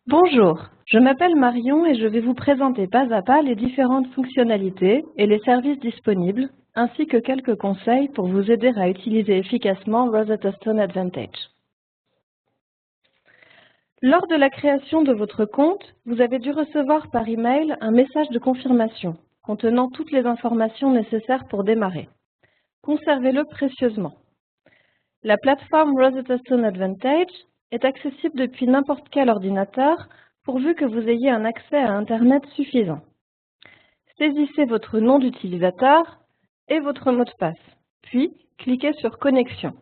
Bonjour, je m'appelle Marion et je vais vous présenter pas à pas les différentes fonctionnalités et les services disponibles, ainsi que quelques conseils pour vous aider à utiliser efficacement Rosetta Stone Advantage. Lors de la création de votre compte, vous avez dû recevoir par email un message de confirmation contenant toutes les informations nécessaires pour démarrer. Conservez-le précieusement. La plateforme Rosetta Stone Advantage est accessible depuis n'importe quel ordinateur pourvu que vous ayez un accès à Internet suffisant. Saisissez votre nom d'utilisateur et votre mot de passe, puis cliquez sur Connexion.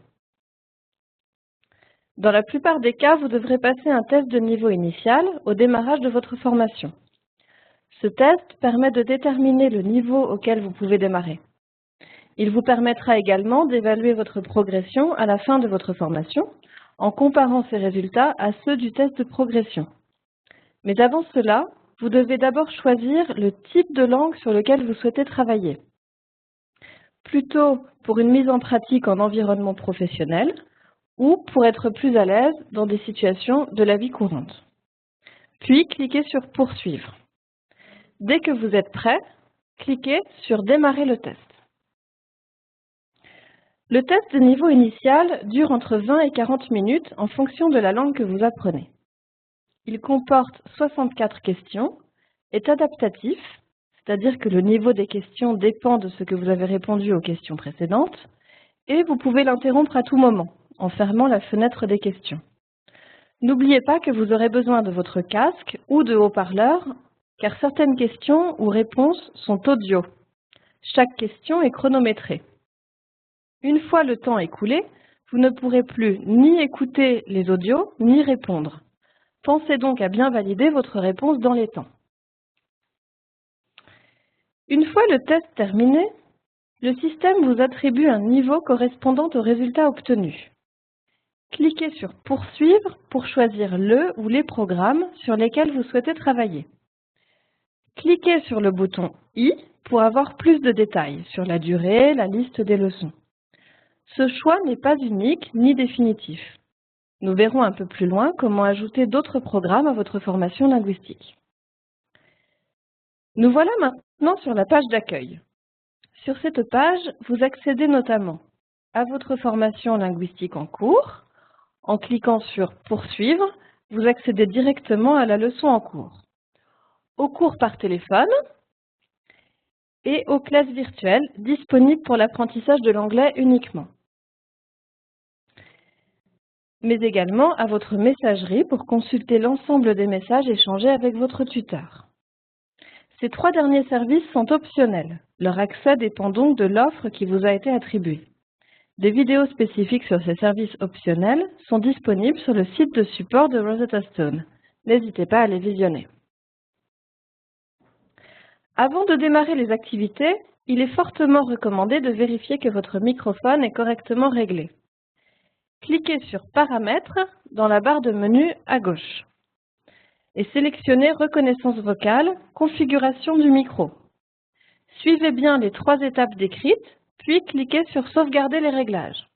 Dans la plupart des cas, vous devrez passer un test de niveau initial au démarrage de votre formation. Ce test permet de déterminer le niveau auquel vous pouvez démarrer. Il vous permettra également d'évaluer votre progression à la fin de votre formation en comparant ces résultats à ceux du test de progression. Mais avant cela, vous devez d'abord choisir le type de langue sur lequel vous souhaitez travailler. Plutôt pour une mise en pratique en environnement professionnel ou pour être plus à l'aise dans des situations de la vie courante. Puis, cliquez sur Poursuivre. Dès que vous êtes prêt, cliquez sur Démarrer le test. Le test de niveau initial dure entre 20 et 40 minutes en fonction de la langue que vous apprenez. Il comporte 64 questions, est adaptatif, c'est-à-dire que le niveau des questions dépend de ce que vous avez répondu aux questions précédentes, et vous pouvez l'interrompre à tout moment, en fermant la fenêtre des questions. N'oubliez pas que vous aurez besoin de votre casque ou de haut-parleur, car certaines questions ou réponses sont audio. Chaque question est chronométrée. Une fois le temps écoulé, vous ne pourrez plus ni écouter les audios, ni répondre. Pensez donc à bien valider votre réponse dans les temps. Une fois le test terminé, le système vous attribue un niveau correspondant au résultat obtenu. Cliquez sur Poursuivre pour choisir le ou les programmes sur lesquels vous souhaitez travailler. Cliquez sur le bouton I pour avoir plus de détails sur la durée, la liste des leçons. Ce choix n'est pas unique ni définitif. Nous verrons un peu plus loin comment ajouter d'autres programmes à votre formation linguistique. Nous voilà maintenant sur la page d'accueil. Sur cette page, vous accédez notamment à votre formation linguistique en cours. En cliquant sur Poursuivre, vous accédez directement à la leçon en cours, aux cours par téléphone et aux classes virtuelles disponibles pour l'apprentissage de l'anglais uniquement, mais également à votre messagerie pour consulter l'ensemble des messages échangés avec votre tuteur. Ces trois derniers services sont optionnels. Leur accès dépend donc de l'offre qui vous a été attribuée. Des vidéos spécifiques sur ces services optionnels sont disponibles sur le site de support de Rosetta Stone. N'hésitez pas à les visionner. Avant de démarrer les activités, il est fortement recommandé de vérifier que votre microphone est correctement réglé. Cliquez sur Paramètres dans la barre de menu à gauche et sélectionnez Reconnaissance vocale, configuration du micro. Suivez bien les trois étapes décrites, puis cliquez sur Sauvegarder les réglages.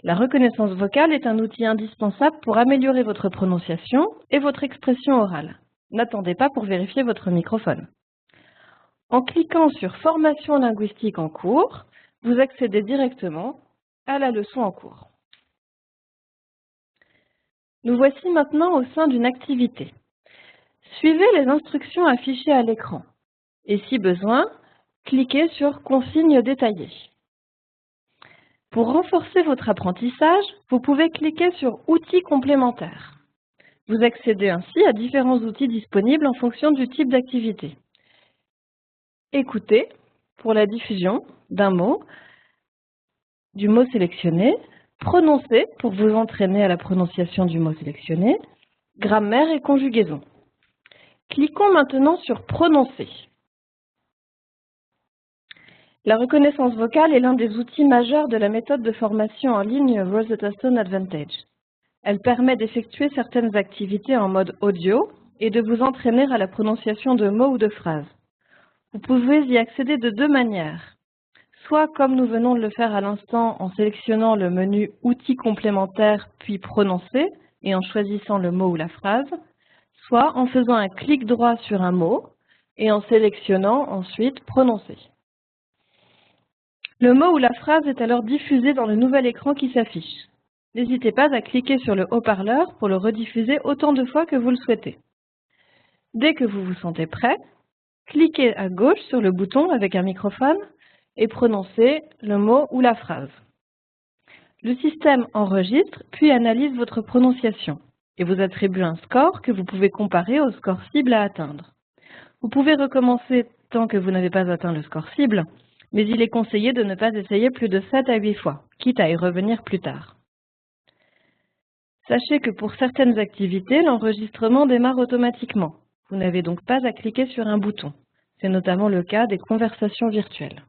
La reconnaissance vocale est un outil indispensable pour améliorer votre prononciation et votre expression orale. N'attendez pas pour vérifier votre microphone. En cliquant sur Formation linguistique en cours, vous accédez directement à la leçon en cours. Nous voici maintenant au sein d'une activité. Suivez les instructions affichées à l'écran et, si besoin, cliquez sur Consignes détaillées. Pour renforcer votre apprentissage, vous pouvez cliquer sur Outils complémentaires. Vous accédez ainsi à différents outils disponibles en fonction du type d'activité. Écoutez pour la diffusion d'un mot, du mot sélectionné, prononcer pour vous entraîner à la prononciation du mot sélectionné, grammaire et conjugaison. Cliquons maintenant sur Prononcer. La reconnaissance vocale est l'un des outils majeurs de la méthode de formation en ligne Rosetta Stone Advantage. Elle permet d'effectuer certaines activités en mode audio et de vous entraîner à la prononciation de mots ou de phrases. Vous pouvez y accéder de deux manières. Soit comme nous venons de le faire à l'instant en sélectionnant le menu Outils complémentaires puis Prononcer et en choisissant le mot ou la phrase, soit en faisant un clic droit sur un mot et en sélectionnant ensuite « Prononcer ». Le mot ou la phrase est alors diffusé dans le nouvel écran qui s'affiche. N'hésitez pas à cliquer sur le haut-parleur pour le rediffuser autant de fois que vous le souhaitez. Dès que vous vous sentez prêt, cliquez à gauche sur le bouton avec un microphone et prononcez le mot ou la phrase. Le système enregistre puis analyse votre prononciation et vous attribue un score que vous pouvez comparer au score cible à atteindre. Vous pouvez recommencer tant que vous n'avez pas atteint le score cible, mais il est conseillé de ne pas essayer plus de 7 à 8 fois, quitte à y revenir plus tard. Sachez que pour certaines activités, l'enregistrement démarre automatiquement. Vous n'avez donc pas à cliquer sur un bouton. C'est notamment le cas des conversations virtuelles.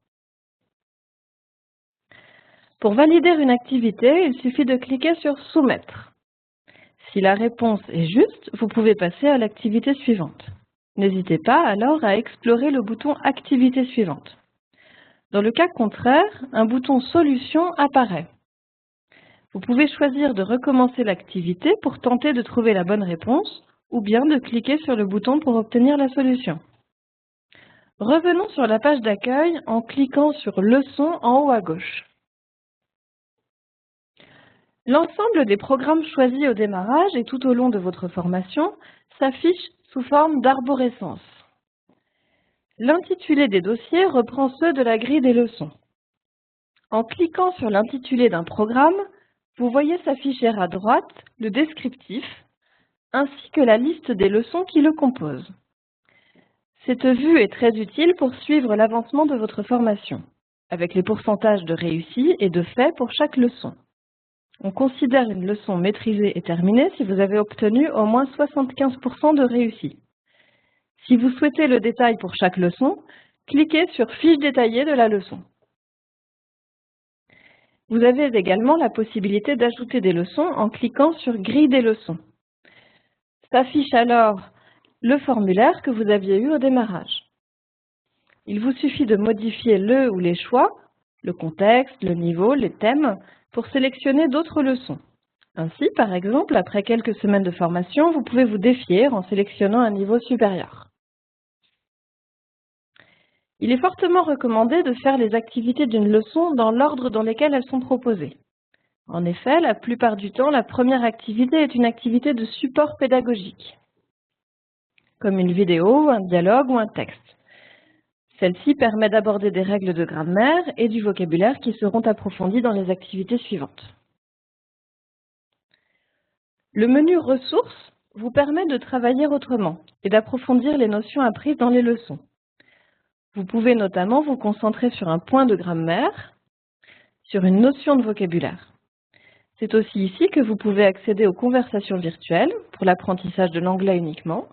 Pour valider une activité, il suffit de cliquer sur « Soumettre ». Si la réponse est juste, vous pouvez passer à l'activité suivante. N'hésitez pas alors à explorer le bouton « Activité suivante ». Dans le cas contraire, un bouton « Solution » apparaît. Vous pouvez choisir de recommencer l'activité pour tenter de trouver la bonne réponse ou bien de cliquer sur le bouton pour obtenir la solution. Revenons sur la page d'accueil en cliquant sur « Leçon » en haut à gauche. L'ensemble des programmes choisis au démarrage et tout au long de votre formation s'affiche sous forme d'arborescence. L'intitulé des dossiers reprend ceux de la grille des leçons. En cliquant sur l'intitulé d'un programme, vous voyez s'afficher à droite le descriptif, ainsi que la liste des leçons qui le composent. Cette vue est très utile pour suivre l'avancement de votre formation, avec les pourcentages de réussi et de fait pour chaque leçon. On considère une leçon maîtrisée et terminée si vous avez obtenu au moins 75% de réussi. Si vous souhaitez le détail pour chaque leçon, cliquez sur « Fiche détaillée de la leçon ». Vous avez également la possibilité d'ajouter des leçons en cliquant sur « Grille des leçons ». S'affiche alors le formulaire que vous aviez eu au démarrage. Il vous suffit de modifier le ou les choix, le contexte, le niveau, les thèmes, pour sélectionner d'autres leçons. Ainsi, par exemple, après quelques semaines de formation, vous pouvez vous défier en sélectionnant un niveau supérieur. Il est fortement recommandé de faire les activités d'une leçon dans l'ordre dans lequel elles sont proposées. En effet, la plupart du temps, la première activité est une activité de support pédagogique, comme une vidéo, un dialogue ou un texte. Celle-ci permet d'aborder des règles de grammaire et du vocabulaire qui seront approfondies dans les activités suivantes. Le menu « Ressources » vous permet de travailler autrement et d'approfondir les notions apprises dans les leçons. Vous pouvez notamment vous concentrer sur un point de grammaire, sur une notion de vocabulaire. C'est aussi ici que vous pouvez accéder aux conversations virtuelles pour l'apprentissage de l'anglais uniquement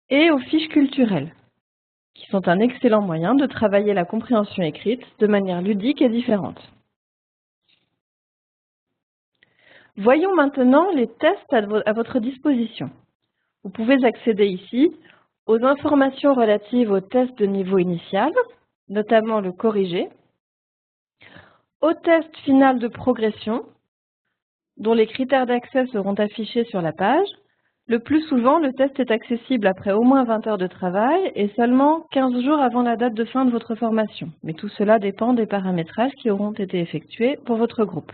et aux fiches culturelles, qui sont un excellent moyen de travailler la compréhension écrite de manière ludique et différente. Voyons maintenant les tests à votre disposition. Vous pouvez accéder ici aux informations relatives au test de niveau initial, notamment le corrigé, au test final de progression, dont les critères d'accès seront affichés sur la page. Le plus souvent, le test est accessible après au moins 20 heures de travail et seulement 15 jours avant la date de fin de votre formation. Mais tout cela dépend des paramétrages qui auront été effectués pour votre groupe.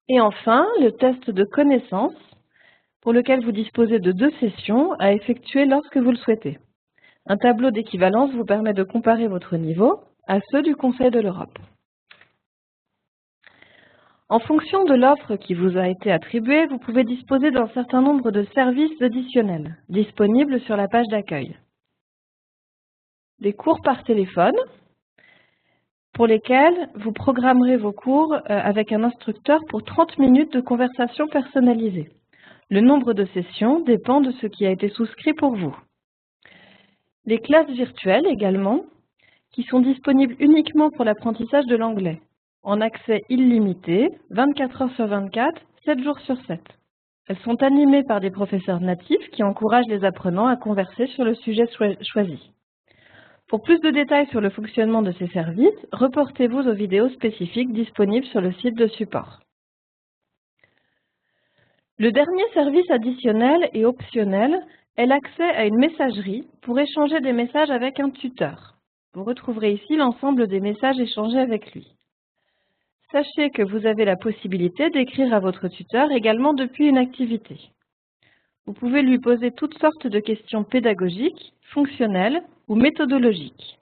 Et enfin, le test de connaissance, pour lequel vous disposez de 2 sessions à effectuer lorsque vous le souhaitez. Un tableau d'équivalence vous permet de comparer votre niveau à ceux du Conseil de l'Europe. En fonction de l'offre qui vous a été attribuée, vous pouvez disposer d'un certain nombre de services additionnels disponibles sur la page d'accueil. Des cours par téléphone, pour lesquels vous programmerez vos cours avec un instructeur pour 30 minutes de conversation personnalisée. Le nombre de sessions dépend de ce qui a été souscrit pour vous. Les classes virtuelles également, qui sont disponibles uniquement pour l'apprentissage de l'anglais, en accès illimité, 24 heures sur 24, 7 jours sur 7. Elles sont animées par des professeurs natifs qui encouragent les apprenants à converser sur le sujet choisi. Pour plus de détails sur le fonctionnement de ces services, reportez-vous aux vidéos spécifiques disponibles sur le site de support. Le dernier service additionnel et optionnel est l'accès à une messagerie pour échanger des messages avec un tuteur. Vous retrouverez ici l'ensemble des messages échangés avec lui. Sachez que vous avez la possibilité d'écrire à votre tuteur également depuis une activité. Vous pouvez lui poser toutes sortes de questions pédagogiques, fonctionnelles ou méthodologiques.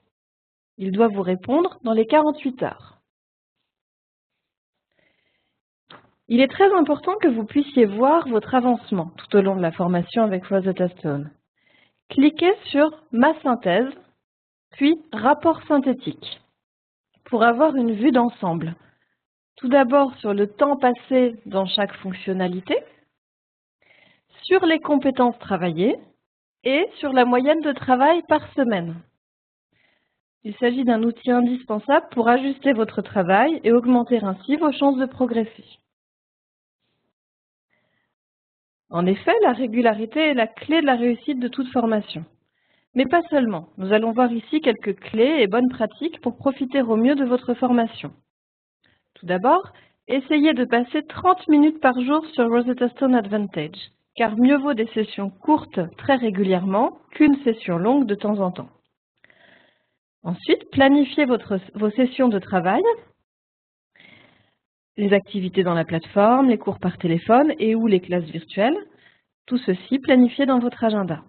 Il doit vous répondre dans les 48 heures. Il est très important que vous puissiez voir votre avancement tout au long de la formation avec Rosetta Stone. Cliquez sur « Ma synthèse », puis « Rapport synthétique » pour avoir une vue d'ensemble. Tout d'abord sur le temps passé dans chaque fonctionnalité, sur les compétences travaillées et sur la moyenne de travail par semaine. Il s'agit d'un outil indispensable pour ajuster votre travail et augmenter ainsi vos chances de progresser. En effet, la régularité est la clé de la réussite de toute formation. Mais pas seulement. Nous allons voir ici quelques clés et bonnes pratiques pour profiter au mieux de votre formation. Tout d'abord, essayez de passer 30 minutes par jour sur Rosetta Stone Advantage, car mieux vaut des sessions courtes très régulièrement qu'une session longue de temps en temps. Ensuite, planifiez vos sessions de travail, les activités dans la plateforme, les cours par téléphone et ou les classes virtuelles. Tout ceci planifié dans votre agenda.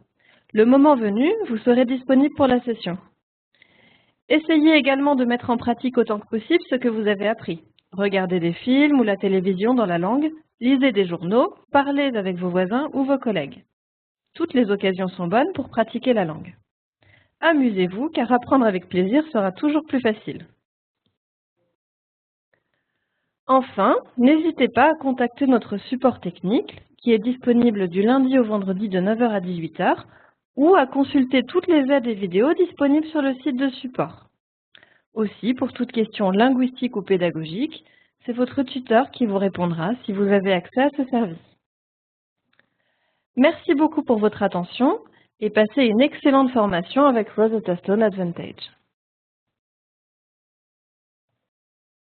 Le moment venu, vous serez disponible pour la session. Essayez également de mettre en pratique autant que possible ce que vous avez appris. Regardez des films ou la télévision dans la langue, lisez des journaux, parlez avec vos voisins ou vos collègues. Toutes les occasions sont bonnes pour pratiquer la langue. Amusez-vous, car apprendre avec plaisir sera toujours plus facile. Enfin, n'hésitez pas à contacter notre support technique, qui est disponible du lundi au vendredi de 9 h à 18 h, ou à consulter toutes les aides et vidéos disponibles sur le site de support. Aussi, pour toute question linguistique ou pédagogique, c'est votre tuteur qui vous répondra si vous avez accès à ce service. Merci beaucoup pour votre attention et passez une excellente formation avec Rosetta Stone Advantage.